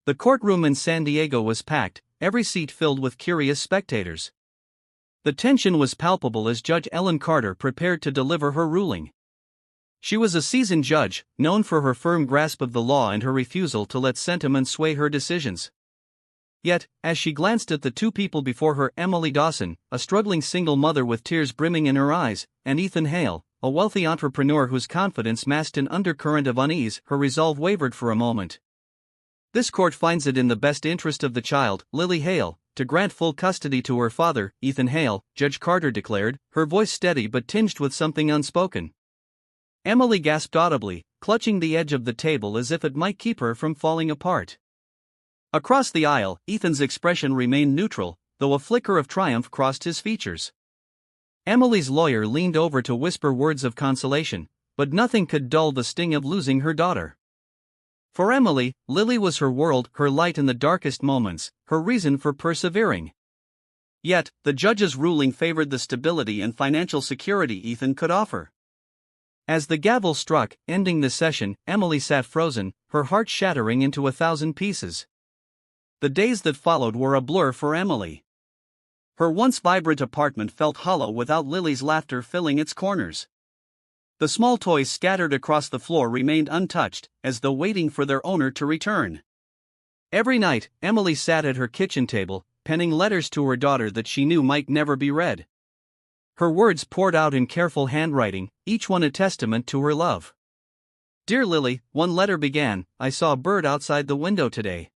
The courtroom in San Diego was packed, every seat filled with curious spectators. The tension was palpable as Judge Ellen Carter prepared to deliver her ruling. She was a seasoned judge, known for her firm grasp of the law and her refusal to let sentiment sway her decisions. Yet, as she glanced at the two people before her, Emily Dawson, a struggling single mother with tears brimming in her eyes, and Ethan Hale, a wealthy entrepreneur whose confidence masked an undercurrent of unease, her resolve wavered for a moment. This court finds it in the best interest of the child, Lily Hale, to grant full custody to her father, Ethan Hale, Judge Carter declared, her voice steady but tinged with something unspoken. Emily gasped audibly, clutching the edge of the table as if it might keep her from falling apart. Across the aisle, Ethan's expression remained neutral, though a flicker of triumph crossed his features. Emily's lawyer leaned over to whisper words of consolation, but nothing could dull the sting of losing her daughter. For Emily, Lily was her world, her light in the darkest moments, her reason for persevering. Yet, the judge's ruling favored the stability and financial security Ethan could offer. As the gavel struck, ending the session, Emily sat frozen, her heart shattering into 1,000 pieces. The days that followed were a blur for Emily. Her once vibrant apartment felt hollow without Lily's laughter filling its corners. The small toys scattered across the floor remained untouched, as though waiting for their owner to return. Every night, Emily sat at her kitchen table, penning letters to her daughter that she knew might never be read. Her words poured out in careful handwriting, each one a testament to her love. "Dear Lily," one letter began, "I saw a bird outside the window today.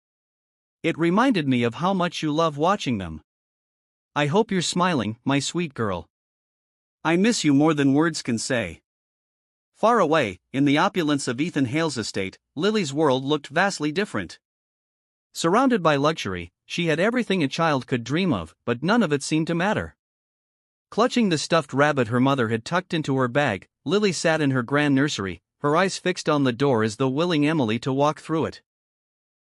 It reminded me of how much you love watching them. I hope you're smiling, my sweet girl. I miss you more than words can say." Far away, in the opulence of Ethan Hale's estate, Lily's world looked vastly different. Surrounded by luxury, she had everything a child could dream of, but none of it seemed to matter. Clutching the stuffed rabbit her mother had tucked into her bag, Lily sat in her grand nursery, her eyes fixed on the door as though willing Emily to walk through it.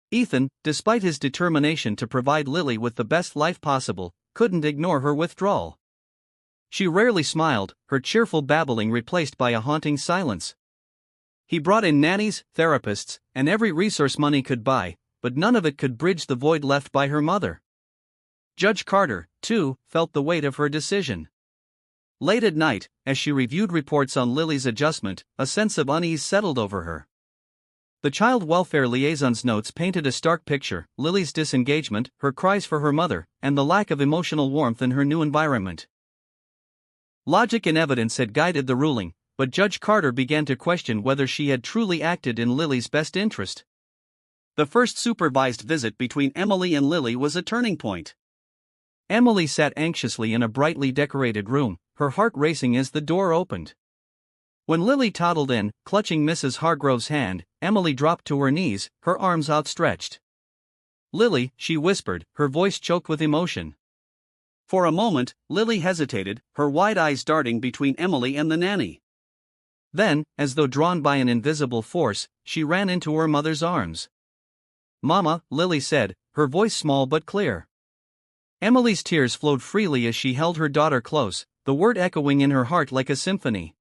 Ethan, despite his determination to provide Lily with the best life possible, couldn't ignore her withdrawal. She rarely smiled, her cheerful babbling replaced by a haunting silence. He brought in nannies, therapists, and every resource money could buy, but none of it could bridge the void left by her mother. Judge Carter, too, felt the weight of her decision. Late at night, as she reviewed reports on Lily's adjustment, a sense of unease settled over her. The child welfare liaison's notes painted a stark picture: Lily's disengagement, her cries for her mother, and the lack of emotional warmth in her new environment. Logic and evidence had guided the ruling, but Judge Carter began to question whether she had truly acted in Lily's best interest. The first supervised visit between Emily and Lily was a turning point. Emily sat anxiously in a brightly decorated room, her heart racing as the door opened. When Lily toddled in, clutching Mrs. Hargrove's hand, Emily dropped to her knees, her arms outstretched. "Lily," she whispered, her voice choked with emotion. For a moment, Lily hesitated, her wide eyes darting between Emily and the nanny. Then, as though drawn by an invisible force, she ran into her mother's arms. "Mama," Lily said, her voice small but clear. Emily's tears flowed freely as she held her daughter close, the word echoing in her heart like a symphony.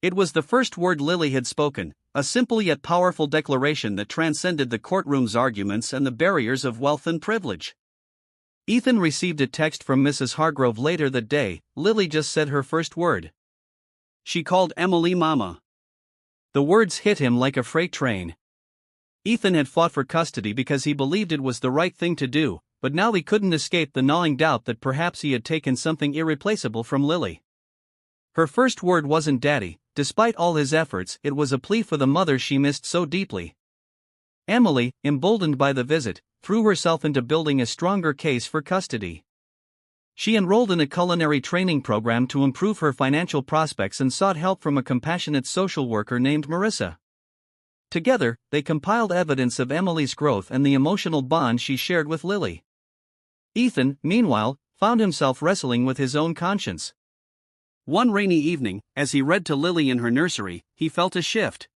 It was the first word Lily had spoken, a simple yet powerful declaration that transcended the courtroom's arguments and the barriers of wealth and privilege. Ethan received a text from Mrs. Hargrove later that day. Lily just said her first word. She called Emily Mama. The words hit him like a freight train. Ethan had fought for custody because he believed it was the right thing to do, but now he couldn't escape the gnawing doubt that perhaps he had taken something irreplaceable from Lily. Her first word wasn't daddy. Despite all his efforts, it was a plea for the mother she missed so deeply. Emily, emboldened by the visit, threw herself into building a stronger case for custody. She enrolled in a culinary training program to improve her financial prospects and sought help from a compassionate social worker named Marissa. Together, they compiled evidence of Emily's growth and the emotional bond she shared with Lily. Ethan, meanwhile, found himself wrestling with his own conscience. One rainy evening, as he read to Lily in her nursery, he felt a shift.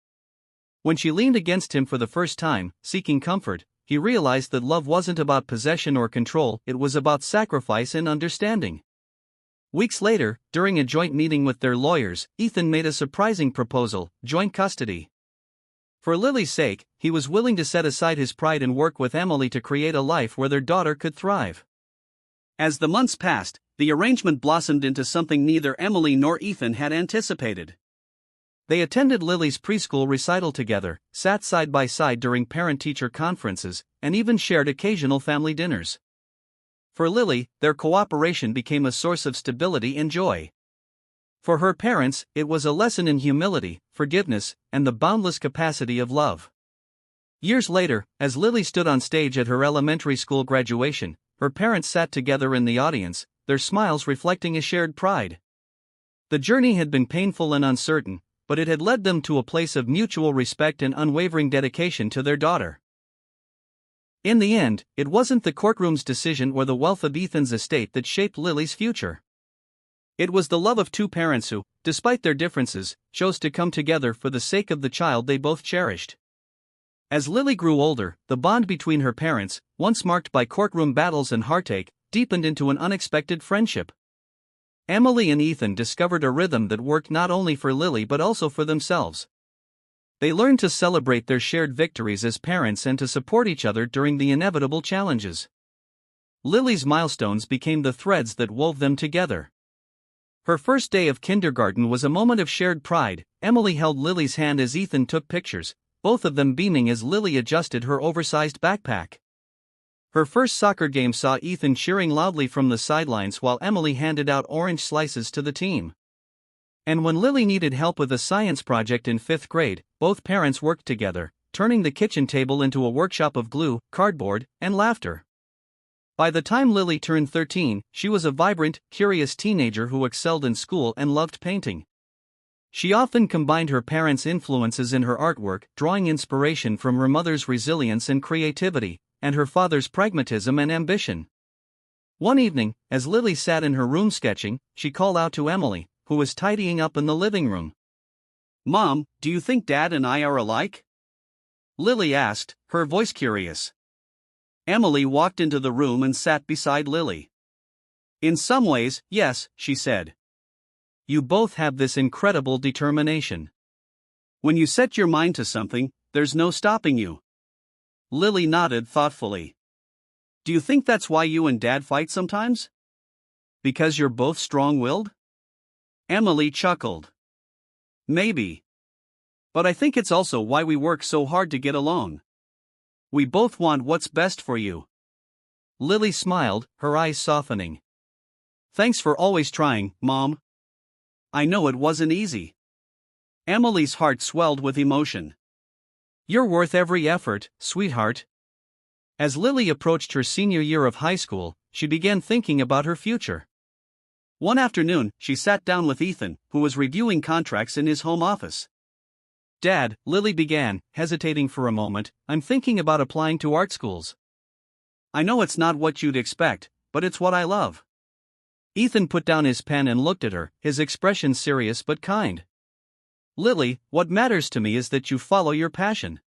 When she leaned against him for the first time, seeking comfort, he realized that love wasn't about possession or control, it was about sacrifice and understanding. Weeks later, during a joint meeting with their lawyers, Ethan made a surprising proposal: joint custody. For Lily's sake, he was willing to set aside his pride and work with Emily to create a life where their daughter could thrive. As the months passed, the arrangement blossomed into something neither Emily nor Ethan had anticipated. They attended Lily's preschool recital together, sat side by side during parent-teacher conferences, and even shared occasional family dinners. For Lily, their cooperation became a source of stability and joy. For her parents, it was a lesson in humility, forgiveness, and the boundless capacity of love. Years later, as Lily stood on stage at her elementary school graduation, her parents sat together in the audience, their smiles reflecting a shared pride. The journey had been painful and uncertain, but it had led them to a place of mutual respect and unwavering dedication to their daughter. In the end, it wasn't the courtroom's decision or the wealth of Ethan's estate that shaped Lily's future. It was the love of two parents who, despite their differences, chose to come together for the sake of the child they both cherished. As Lily grew older, the bond between her parents, once marked by courtroom battles and heartache, deepened into an unexpected friendship. Emily and Ethan discovered a rhythm that worked not only for Lily but also for themselves. They learned to celebrate their shared victories as parents and to support each other during the inevitable challenges. Lily's milestones became the threads that wove them together. Her first day of kindergarten was a moment of shared pride. Emily held Lily's hand as Ethan took pictures, both of them beaming as Lily adjusted her oversized backpack. Her first soccer game saw Ethan cheering loudly from the sidelines while Emily handed out orange slices to the team. And when Lily needed help with a science project in 5th grade, both parents worked together, turning the kitchen table into a workshop of glue, cardboard, and laughter. By the time Lily turned 13, she was a vibrant, curious teenager who excelled in school and loved painting. She often combined her parents' influences in her artwork, drawing inspiration from her mother's resilience and creativity, and her father's pragmatism and ambition. One evening, as Lily sat in her room sketching, she called out to Emily, who was tidying up in the living room. "Mom, do you think Dad and I are alike?" Lily asked, her voice curious. Emily walked into the room and sat beside Lily. "In some ways, yes," she said. "You both have this incredible determination. When you set your mind to something, there's no stopping you." Lily nodded thoughtfully. "Do you think that's why you and Dad fight sometimes? Because you're both strong-willed?" Emily chuckled. "Maybe. But I think it's also why we work so hard to get along. We both want what's best for you." Lily smiled, her eyes softening. "Thanks for always trying, Mom. I know it wasn't easy." Emily's heart swelled with emotion. "You're worth every effort, sweetheart." As Lily approached her senior year of high school, she began thinking about her future. One afternoon, she sat down with Ethan, who was reviewing contracts in his home office. "Dad," Lily began, hesitating for a moment, "I'm thinking about applying to art schools." "I know it's not what you'd expect, but it's what I love." Ethan put down his pen and looked at her, his expression serious but kind. "Lily, what matters to me is that you follow your passion.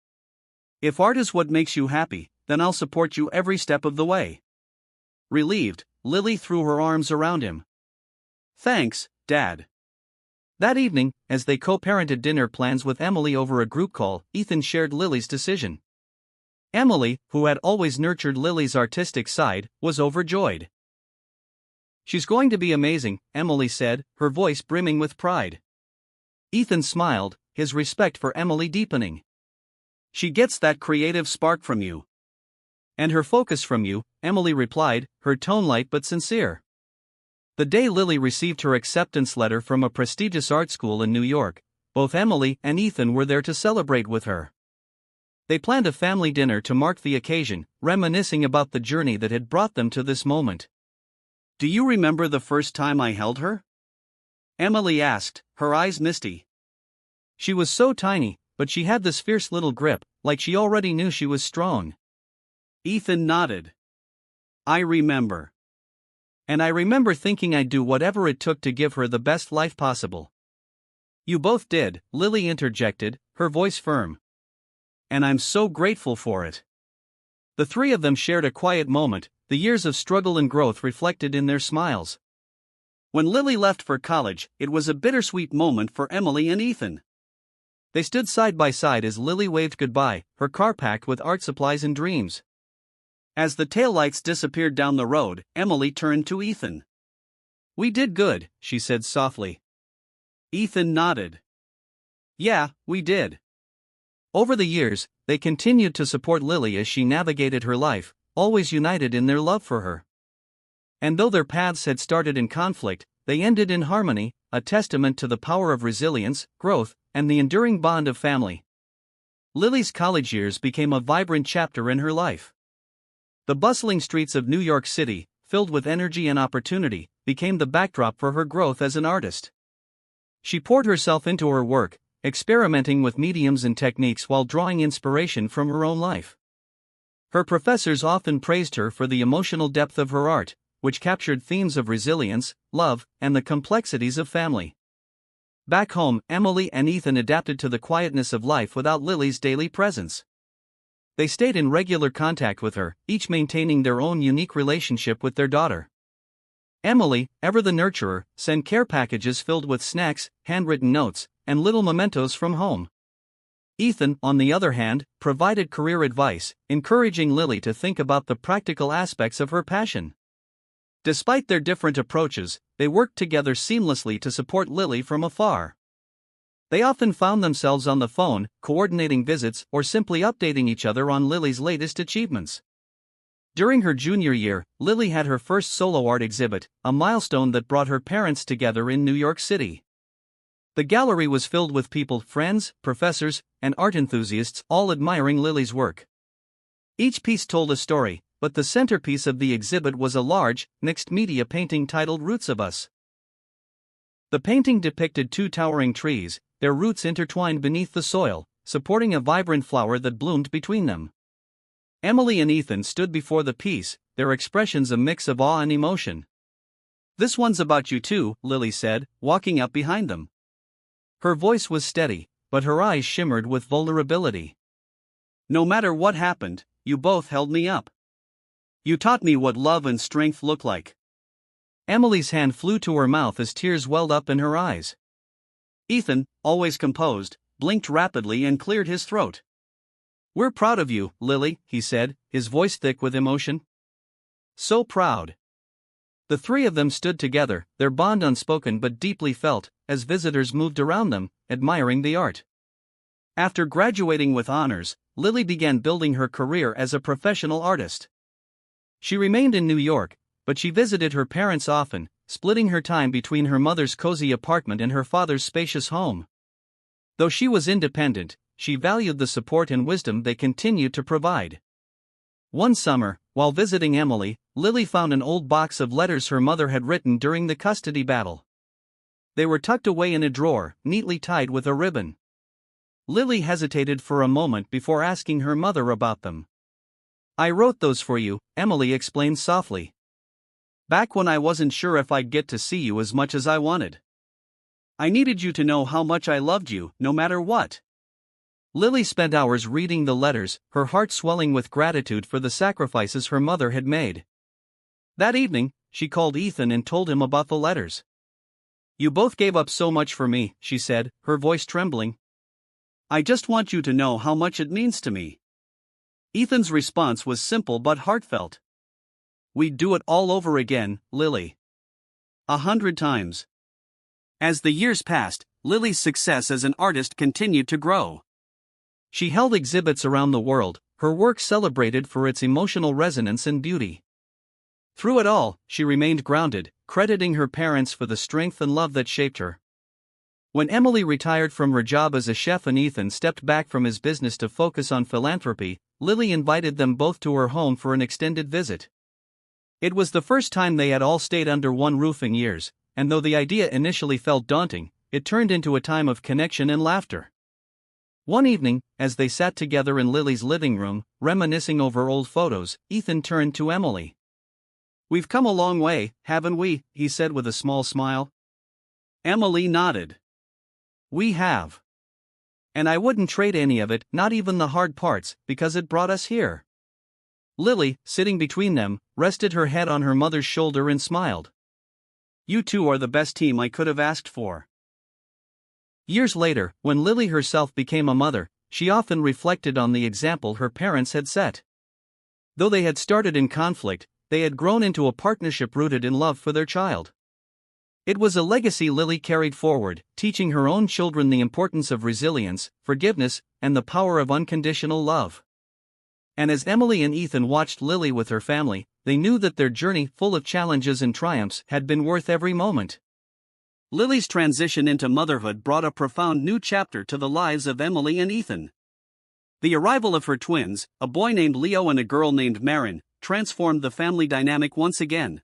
If art is what makes you happy, then I'll support you every step of the way." Relieved, Lily threw her arms around him. "Thanks, Dad." That evening, as they co-parented dinner plans with Emily over a group call, Ethan shared Lily's decision. Emily, who had always nurtured Lily's artistic side, was overjoyed. "She's going to be amazing," Emily said, her voice brimming with pride. Ethan smiled, his respect for Emily deepening. "She gets that creative spark from you." "And her focus from you," Emily replied, her tone light but sincere. The day Lily received her acceptance letter from a prestigious art school in New York, both Emily and Ethan were there to celebrate with her. They planned a family dinner to mark the occasion, reminiscing about the journey that had brought them to this moment. "Do you remember the first time I held her?" Emily asked, her eyes misty. She was so tiny, but she had this fierce little grip, like she already knew she was strong. Ethan nodded. "I remember. And I remember thinking I'd do whatever it took to give her the best life possible." "You both did," Lily interjected, her voice firm. "And I'm so grateful for it." The three of them shared a quiet moment, the years of struggle and growth reflected in their smiles. When Lily left for college, it was a bittersweet moment for Emily and Ethan. They stood side by side as Lily waved goodbye, her car packed with art supplies and dreams. As the taillights disappeared down the road, Emily turned to Ethan. "We did good," she said softly. Ethan nodded. "Yeah, we did." Over the years, they continued to support Lily as she navigated her life, always united in their love for her. And though their paths had started in conflict, they ended in harmony, a testament to the power of resilience, growth, and the enduring bond of family. Lily's college years became a vibrant chapter in her life. The bustling streets of New York City, filled with energy and opportunity, became the backdrop for her growth as an artist. She poured herself into her work, experimenting with mediums and techniques while drawing inspiration from her own life. Her professors often praised her for the emotional depth of her art, which captured themes of resilience, love, and the complexities of family. Back home, Emily and Ethan adapted to the quietness of life without Lily's daily presence. They stayed in regular contact with her, each maintaining their own unique relationship with their daughter. Emily, ever the nurturer, sent care packages filled with snacks, handwritten notes, and little mementos from home. Ethan, on the other hand, provided career advice, encouraging Lily to think about the practical aspects of her passion. Despite their different approaches, they worked together seamlessly to support Lily from afar. They often found themselves on the phone, coordinating visits or simply updating each other on Lily's latest achievements. During her junior year, Lily had her first solo art exhibit, a milestone that brought her parents together in New York City. The gallery was filled with people, friends, professors, and art enthusiasts, all admiring Lily's work. Each piece told a story, but the centerpiece of the exhibit was a large, mixed-media painting titled Roots of Us. The painting depicted two towering trees, their roots intertwined beneath the soil, supporting a vibrant flower that bloomed between them. Emily and Ethan stood before the piece, their expressions a mix of awe and emotion. "This one's about you too," Lily said, walking up behind them. Her voice was steady, but her eyes shimmered with vulnerability. "No matter what happened, you both held me up. You taught me what love and strength look like." Emily's hand flew to her mouth as tears welled up in her eyes. Ethan, always composed, blinked rapidly and cleared his throat. "We're proud of you, Lily," he said, his voice thick with emotion. "So proud." The three of them stood together, their bond unspoken but deeply felt, as visitors moved around them, admiring the art. After graduating with honors, Lily began building her career as a professional artist. She remained in New York, but she visited her parents often, splitting her time between her mother's cozy apartment and her father's spacious home. Though she was independent, she valued the support and wisdom they continued to provide. One summer, while visiting Emily, Lily found an old box of letters her mother had written during the custody battle. They were tucked away in a drawer, neatly tied with a ribbon. Lily hesitated for a moment before asking her mother about them. "I wrote those for you," Emily explained softly. "Back when I wasn't sure if I'd get to see you as much as I wanted. I needed you to know how much I loved you, no matter what." Lily spent hours reading the letters, her heart swelling with gratitude for the sacrifices her mother had made. That evening, she called Ethan and told him about the letters. "You both gave up so much for me," she said, her voice trembling. "I just want you to know how much it means to me." Ethan's response was simple but heartfelt. "We'd do it all over again, Lily. 100 times. As the years passed, Lily's success as an artist continued to grow. She held exhibits around the world, her work celebrated for its emotional resonance and beauty. Through it all, she remained grounded, crediting her parents for the strength and love that shaped her. When Emily retired from her job as a chef and Ethan stepped back from his business to focus on philanthropy, Lily invited them both to her home for an extended visit. It was the first time they had all stayed under one roof in years, and though the idea initially felt daunting, it turned into a time of connection and laughter. One evening, as they sat together in Lily's living room, reminiscing over old photos, Ethan turned to Emily. "We've come a long way, haven't we?" he said with a small smile. Emily nodded. "We have. And I wouldn't trade any of it, not even the hard parts, because it brought us here." Lily, sitting between them, rested her head on her mother's shoulder and smiled. "You two are the best team I could have asked for." Years later, when Lily herself became a mother, she often reflected on the example her parents had set. Though they had started in conflict, they had grown into a partnership rooted in love for their child. It was a legacy Lily carried forward, teaching her own children the importance of resilience, forgiveness, and the power of unconditional love. And as Emily and Ethan watched Lily with her family, they knew that their journey, full of challenges and triumphs, had been worth every moment. Lily's transition into motherhood brought a profound new chapter to the lives of Emily and Ethan. The arrival of her twins, a boy named Leo and a girl named Marin, transformed the family dynamic once again.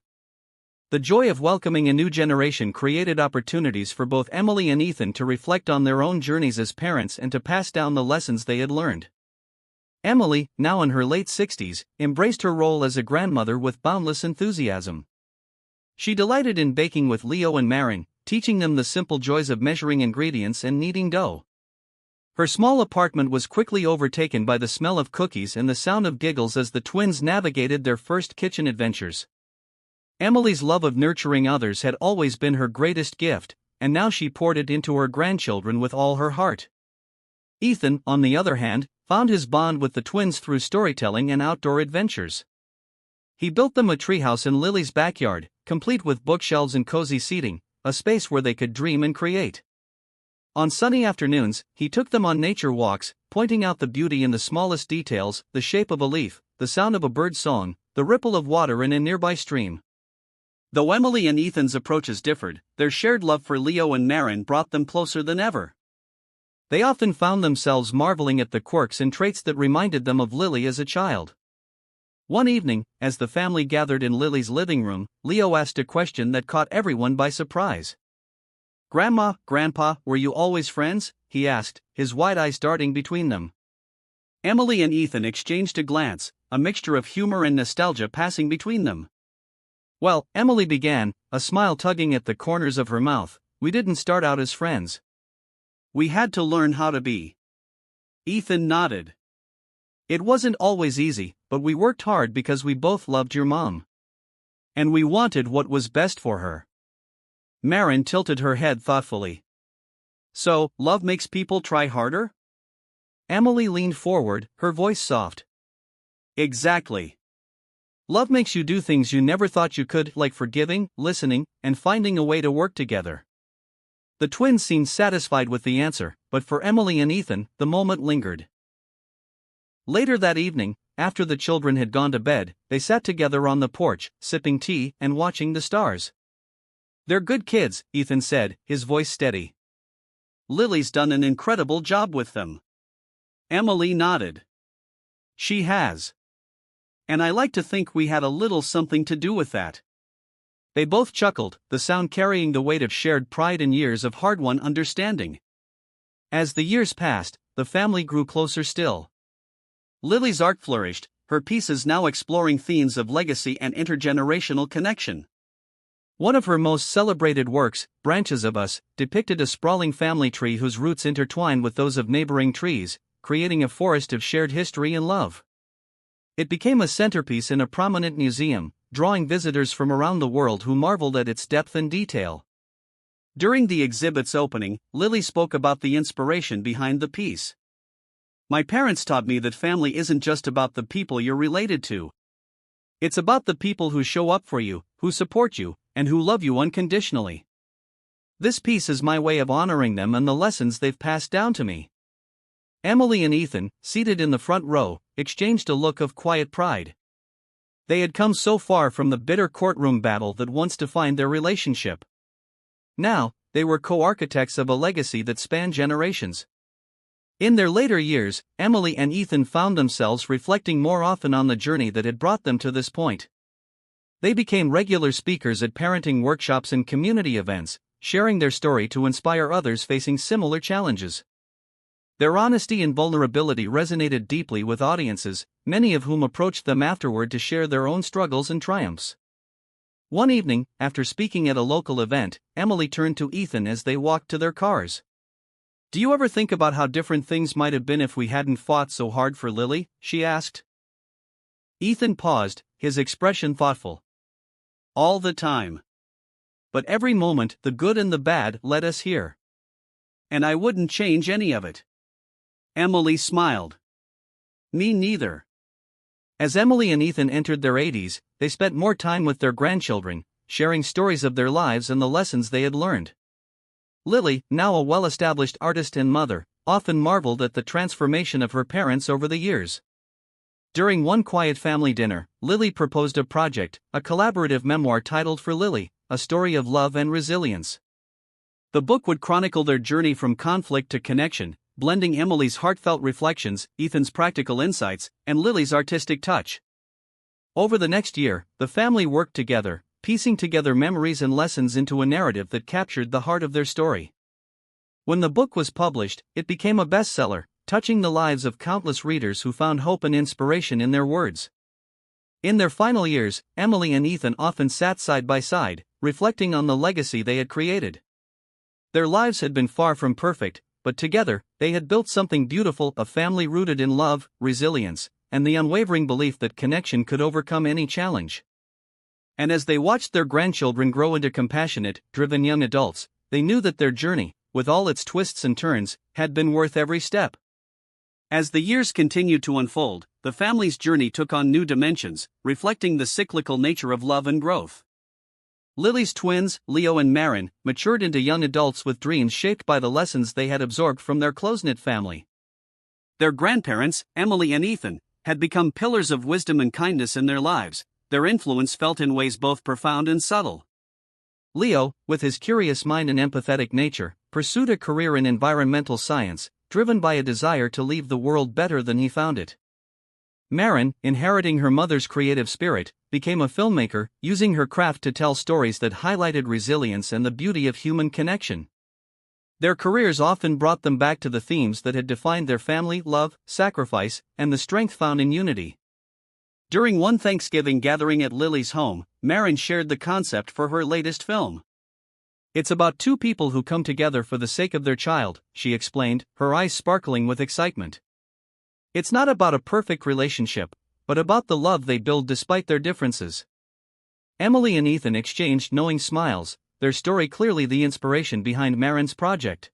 The joy of welcoming a new generation created opportunities for both Emily and Ethan to reflect on their own journeys as parents and to pass down the lessons they had learned. Emily, now in her late 60s, embraced her role as a grandmother with boundless enthusiasm. She delighted in baking with Leo and Marin, teaching them the simple joys of measuring ingredients and kneading dough. Her small apartment was quickly overtaken by the smell of cookies and the sound of giggles as the twins navigated their first kitchen adventures. Emily's love of nurturing others had always been her greatest gift, and now she poured it into her grandchildren with all her heart. Ethan, on the other hand, found his bond with the twins through storytelling and outdoor adventures. He built them a treehouse in Lily's backyard, complete with bookshelves and cozy seating, a space where they could dream and create. On sunny afternoons, he took them on nature walks, pointing out the beauty in the smallest details, the shape of a leaf, the sound of a bird's song, the ripple of water in a nearby stream. Though Emily and Ethan's approaches differed, their shared love for Leo and Marin brought them closer than ever. They often found themselves marveling at the quirks and traits that reminded them of Lily as a child. One evening, as the family gathered in Lily's living room, Leo asked a question that caught everyone by surprise. "Grandma, Grandpa, were you always friends?" he asked, his wide eyes darting between them. Emily and Ethan exchanged a glance, a mixture of humor and nostalgia passing between them. "Well," Emily began, a smile tugging at the corners of her mouth, "we didn't start out as friends. We had to learn how to be." Ethan nodded. "It wasn't always easy, but we worked hard because we both loved your mom. And we wanted what was best for her." Marin tilted her head thoughtfully. "So, love makes people try harder?" Emily leaned forward, her voice soft. "Exactly. Love makes you do things you never thought you could, like forgiving, listening, and finding a way to work together." The twins seemed satisfied with the answer, but for Emily and Ethan, the moment lingered. Later that evening, after the children had gone to bed, they sat together on the porch, sipping tea and watching the stars. "They're good kids," Ethan said, his voice steady. "Lily's done an incredible job with them." Emily nodded. "She has. And I like to think we had a little something to do with that." They both chuckled, the sound carrying the weight of shared pride and years of hard-won understanding. As the years passed, the family grew closer still. Lily's art flourished, her pieces now exploring themes of legacy and intergenerational connection. One of her most celebrated works, Branches of Us, depicted a sprawling family tree whose roots intertwined with those of neighboring trees, creating a forest of shared history and love. It became a centerpiece in a prominent museum, drawing visitors from around the world who marveled at its depth and detail. During the exhibit's opening, Lily spoke about the inspiration behind the piece. "My parents taught me that family isn't just about the people you're related to. It's about the people who show up for you, who support you, and who love you unconditionally. This piece is my way of honoring them and the lessons they've passed down to me." Emily and Ethan, seated in the front row, exchanged a look of quiet pride. They had come so far from the bitter courtroom battle that once defined their relationship. Now, they were co-architects of a legacy that spanned generations. In their later years, Emily and Ethan found themselves reflecting more often on the journey that had brought them to this point. They became regular speakers at parenting workshops and community events, sharing their story to inspire others facing similar challenges. Their honesty and vulnerability resonated deeply with audiences, many of whom approached them afterward to share their own struggles and triumphs. One evening, after speaking at a local event, Emily turned to Ethan as they walked to their cars. "Do you ever think about how different things might have been if we hadn't fought so hard for Lily?" she asked. Ethan paused, his expression thoughtful. "All the time. But every moment, the good and the bad, led us here. and I wouldn't change any of it." Emily smiled. "Me neither." As Emily and Ethan entered their 80s, they spent more time with their grandchildren, sharing stories of their lives and the lessons they had learned. Lily, now a well-established artist and mother, often marveled at the transformation of her parents over the years. During one quiet family dinner, Lily proposed a project, a collaborative memoir titled For Lily, A Story of Love and Resilience. The book would chronicle their journey from conflict to connection, blending Emily's heartfelt reflections, Ethan's practical insights, and Lily's artistic touch. Over the next year, the family worked together, piecing together memories and lessons into a narrative that captured the heart of their story. When the book was published, it became a bestseller, touching the lives of countless readers who found hope and inspiration in their words. In their final years, Emily and Ethan often sat side by side, reflecting on the legacy they had created. Their lives had been far from perfect, but together, they had built something beautiful, a family rooted in love, resilience, and the unwavering belief that connection could overcome any challenge. And as they watched their grandchildren grow into compassionate, driven young adults, they knew that their journey, with all its twists and turns, had been worth every step. As the years continued to unfold, the family's journey took on new dimensions, reflecting the cyclical nature of love and growth. Lily's twins, Leo and Marin, matured into young adults with dreams shaped by the lessons they had absorbed from their close-knit family. Their grandparents, Emily and Ethan, had become pillars of wisdom and kindness in their lives, their influence felt in ways both profound and subtle. Leo, with his curious mind and empathetic nature, pursued a career in environmental science, driven by a desire to leave the world better than he found it. Marin, inheriting her mother's creative spirit, became a filmmaker, using her craft to tell stories that highlighted resilience and the beauty of human connection. Their careers often brought them back to the themes that had defined their family: love, sacrifice, and the strength found in unity. During one Thanksgiving gathering at Lily's home, Marin shared the concept for her latest film. "It's about two people who come together for the sake of their child," she explained, her eyes sparkling with excitement. "It's not about a perfect relationship, but about the love they build despite their differences." Emily and Ethan exchanged knowing smiles, their story clearly the inspiration behind Marin's project.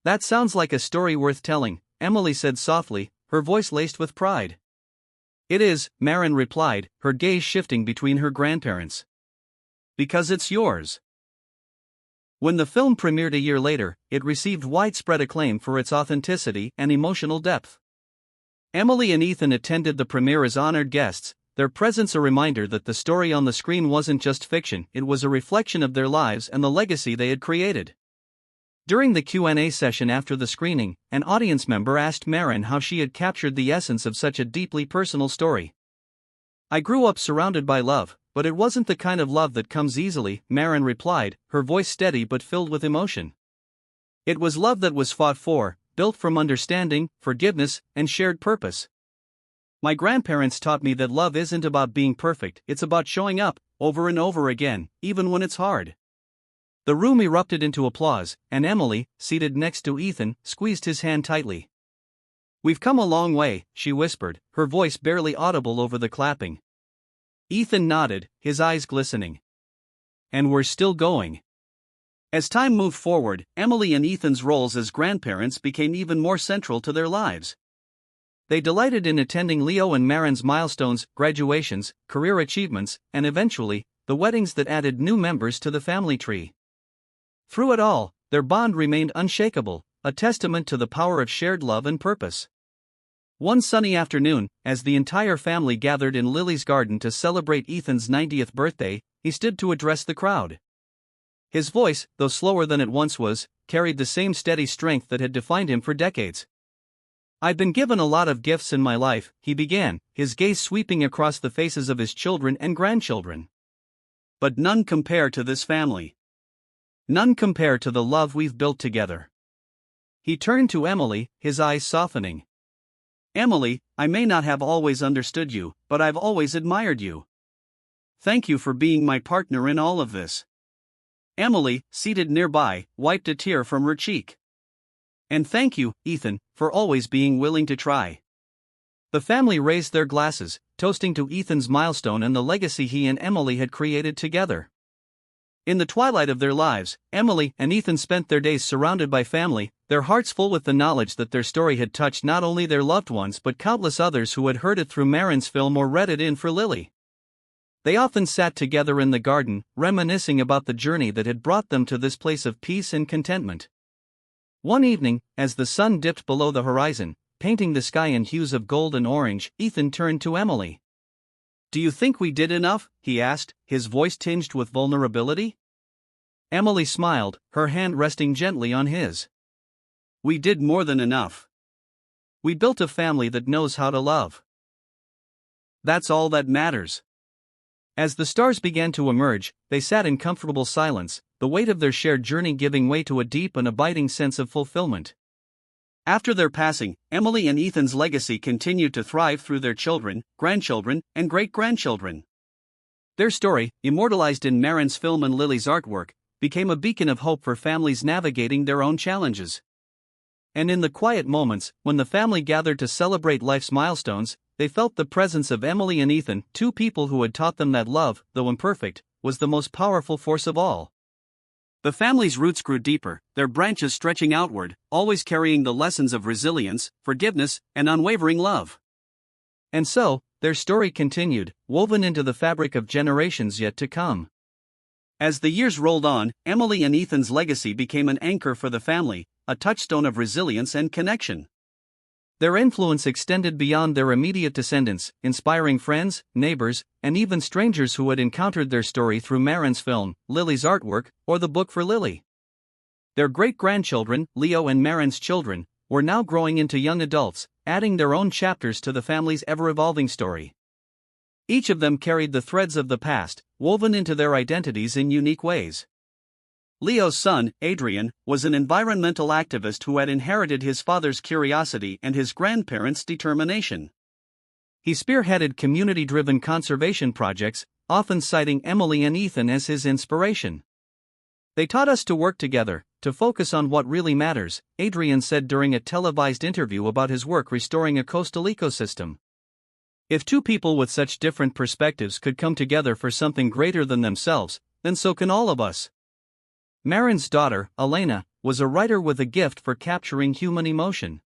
"That sounds like a story worth telling," Emily said softly, her voice laced with pride. "It is," Marin replied, her gaze shifting between her grandparents. "Because it's yours." When the film premiered a year later, it received widespread acclaim for its authenticity and emotional depth. Emily and Ethan attended the premiere as honored guests, their presence a reminder that the story on the screen wasn't just fiction, it was a reflection of their lives and the legacy they had created. During the Q&A session after the screening, an audience member asked Marin how she had captured the essence of such a deeply personal story. "I grew up surrounded by love, but it wasn't the kind of love that comes easily," Marin replied, her voice steady but filled with emotion. "It was love that was fought for, built from understanding, forgiveness, and shared purpose. My grandparents taught me that love isn't about being perfect, it's about showing up, over and over again, even when it's hard." The room erupted into applause, and Emily, seated next to Ethan, squeezed his hand tightly. "We've come a long way," she whispered, her voice barely audible over the clapping. Ethan nodded, his eyes glistening. "And we're still going." As time moved forward, Emily and Ethan's roles as grandparents became even more central to their lives. They delighted in attending Leo and Marin's milestones, graduations, career achievements, and eventually, the weddings that added new members to the family tree. Through it all, their bond remained unshakable, a testament to the power of shared love and purpose. One sunny afternoon, as the entire family gathered in Lily's garden to celebrate Ethan's 90th birthday, he stood to address the crowd. His voice, though slower than it once was, carried the same steady strength that had defined him for decades. "I've been given a lot of gifts in my life," he began, his gaze sweeping across the faces of his children and grandchildren. "But none compare to this family. None compare to the love we've built together." He turned to Emily, his eyes softening. "Emily, I may not have always understood you, but I've always admired you. Thank you for being my partner in all of this." Emily, seated nearby, wiped a tear from her cheek. "And thank you, Ethan, for always being willing to try." The family raised their glasses, toasting to Ethan's milestone and the legacy he and Emily had created together. In the twilight of their lives, Emily and Ethan spent their days surrounded by family, their hearts full with the knowledge that their story had touched not only their loved ones but countless others who had heard it through Marin's film or read it in for Lily. They often sat together in the garden, reminiscing about the journey that had brought them to this place of peace and contentment. One evening, as the sun dipped below the horizon, painting the sky in hues of gold and orange, Ethan turned to Emily. "Do you think we did enough?" he asked, his voice tinged with vulnerability. Emily smiled, her hand resting gently on his. "We did more than enough. We built a family that knows how to love. That's all that matters." As the stars began to emerge, they sat in comfortable silence, the weight of their shared journey giving way to a deep and abiding sense of fulfillment. After their passing, Emily and Ethan's legacy continued to thrive through their children, grandchildren, and great-grandchildren. Their story, immortalized in Marin's film and Lily's artwork, became a beacon of hope for families navigating their own challenges. And in the quiet moments, when the family gathered to celebrate life's milestones, they felt the presence of Emily and Ethan, two people who had taught them that love, though imperfect, was the most powerful force of all. The family's roots grew deeper, their branches stretching outward, always carrying the lessons of resilience, forgiveness, and unwavering love. And so, their story continued, woven into the fabric of generations yet to come. As the years rolled on, Emily and Ethan's legacy became an anchor for the family, a touchstone of resilience and connection. Their influence extended beyond their immediate descendants, inspiring friends, neighbors, and even strangers who had encountered their story through Marin's film, Lily's artwork, or the book for Lily. Their great-grandchildren, Leo and Marin's children, were now growing into young adults, adding their own chapters to the family's ever-evolving story. Each of them carried the threads of the past, woven into their identities in unique ways. Leo's son, Adrian, was an environmental activist who had inherited his father's curiosity and his grandparents' determination. He spearheaded community-driven conservation projects, often citing Emily and Ethan as his inspiration. "They taught us to work together, to focus on what really matters," Adrian said during a televised interview about his work restoring a coastal ecosystem. "If two people with such different perspectives could come together for something greater than themselves, then so can all of us." Marin's daughter, Elena, was a writer with a gift for capturing human emotion.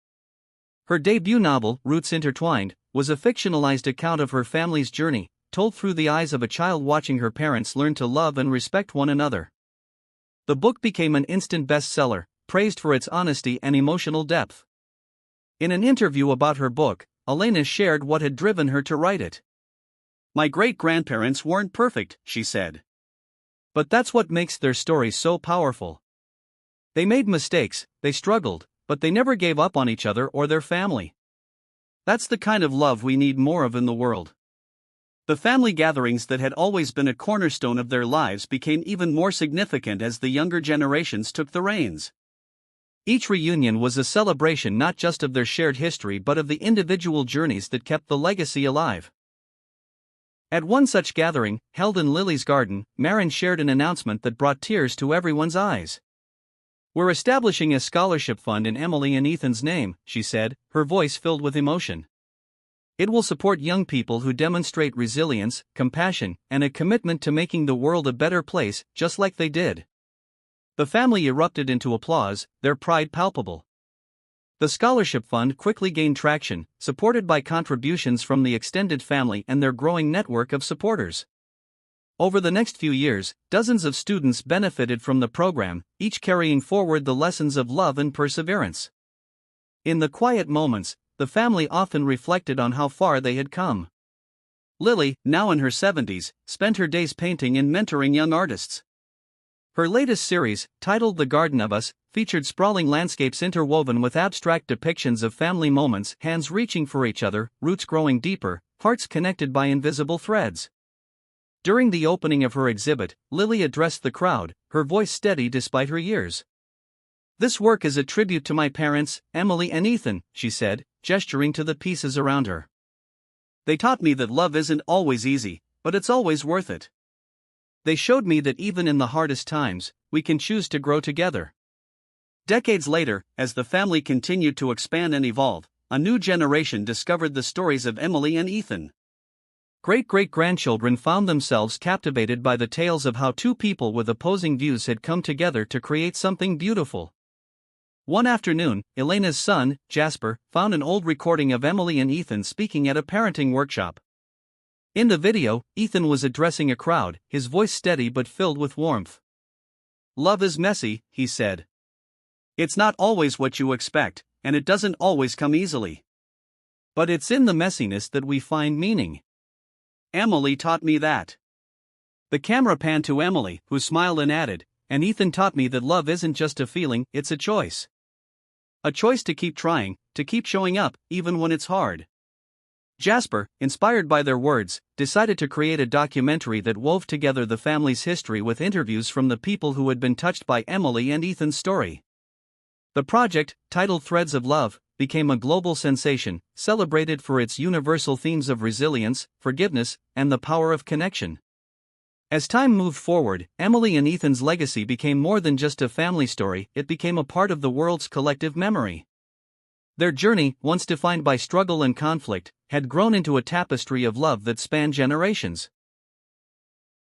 Her debut novel, Roots Intertwined, was a fictionalized account of her family's journey, told through the eyes of a child watching her parents learn to love and respect one another. The book became an instant bestseller, praised for its honesty and emotional depth. In an interview about her book, Elena shared what had driven her to write it. "My great-grandparents weren't perfect," she said. "But that's what makes their story so powerful. They made mistakes, they struggled, but they never gave up on each other or their family. That's the kind of love we need more of in the world." The family gatherings that had always been a cornerstone of their lives became even more significant as the younger generations took the reins. Each reunion was a celebration not just of their shared history but of the individual journeys that kept the legacy alive. At one such gathering, held in Lily's garden, Marin shared an announcement that brought tears to everyone's eyes. "We're establishing a scholarship fund in Emily and Ethan's name," she said, her voice filled with emotion. "It will support young people who demonstrate resilience, compassion, and a commitment to making the world a better place, just like they did." The family erupted into applause, their pride palpable. The scholarship fund quickly gained traction, supported by contributions from the extended family and their growing network of supporters. Over the next few years, dozens of students benefited from the program, each carrying forward the lessons of love and perseverance. In the quiet moments, the family often reflected on how far they had come. Lily, now in her 70s, spent her days painting and mentoring young artists. Her latest series, titled The Garden of Us, featured sprawling landscapes interwoven with abstract depictions of family moments, hands reaching for each other, roots growing deeper, hearts connected by invisible threads. During the opening of her exhibit, Lily addressed the crowd, her voice steady despite her years. "This work is a tribute to my parents, Emily and Ethan," she said, gesturing to the pieces around her. "They taught me that love isn't always easy, but it's always worth it. They showed me that even in the hardest times, we can choose to grow together." Decades later, as the family continued to expand and evolve, a new generation discovered the stories of Emily and Ethan. Great-great-grandchildren found themselves captivated by the tales of how two people with opposing views had come together to create something beautiful. One afternoon, Elena's son, Jasper, found an old recording of Emily and Ethan speaking at a parenting workshop. In the video, Ethan was addressing a crowd, his voice steady but filled with warmth. "Love is messy," he said. "It's not always what you expect, and it doesn't always come easily. But it's in the messiness that we find meaning. Emily taught me that." The camera panned to Emily, who smiled and added, "And Ethan taught me that love isn't just a feeling, it's a choice. A choice to keep trying, to keep showing up, even when it's hard." Jasper, inspired by their words, decided to create a documentary that wove together the family's history with interviews from the people who had been touched by Emily and Ethan's story. The project, titled Threads of Love, became a global sensation, celebrated for its universal themes of resilience, forgiveness, and the power of connection. As time moved forward, Emily and Ethan's legacy became more than just a family story, it became a part of the world's collective memory. Their journey, once defined by struggle and conflict, had grown into a tapestry of love that spanned generations.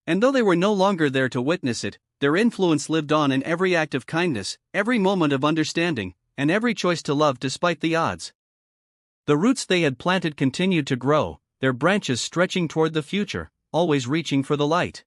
And though they were no longer there to witness it, their influence lived on in every act of kindness, every moment of understanding, and every choice to love despite the odds. The roots they had planted continued to grow, their branches stretching toward the future, always reaching for the light.